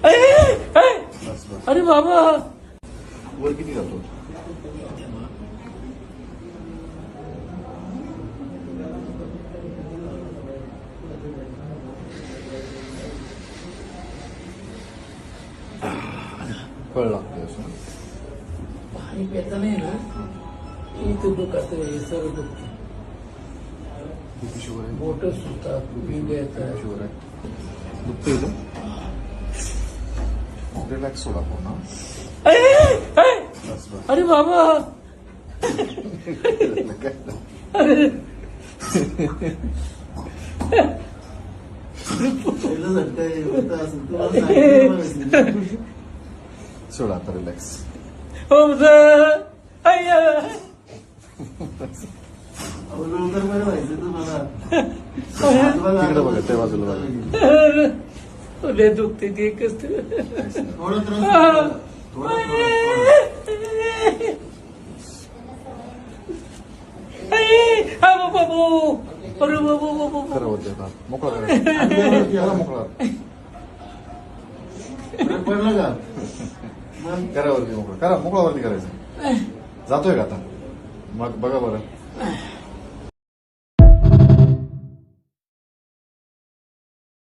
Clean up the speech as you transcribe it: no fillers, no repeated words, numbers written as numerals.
बस बस. अरे बाबा. वर किती जातो? कळ लागते असं. पाणी पेता नाही ना, इथं दुखत हे सर्व दुखत. किती शुगर आहे? बोट सुटतात, पिंड्या येतात. शुगर आहे. दुखते इथं. रिलॅक्स सोडा पूर्ण. बस बस. अरे बाबा. अरे सोडा आता रिलॅक्स. हो सर. अय्या. तिकडे बघा, त्या बाजूला बघा. लय दुखते ते एकच ते. बाबू. अरे बाबू. करा वरती आता. मोकळा करा मोकळा. पडलं का? करा वरती मोकळा करा. मोकळा वरती करायचं. जातोय का आता? मग बघा बरं.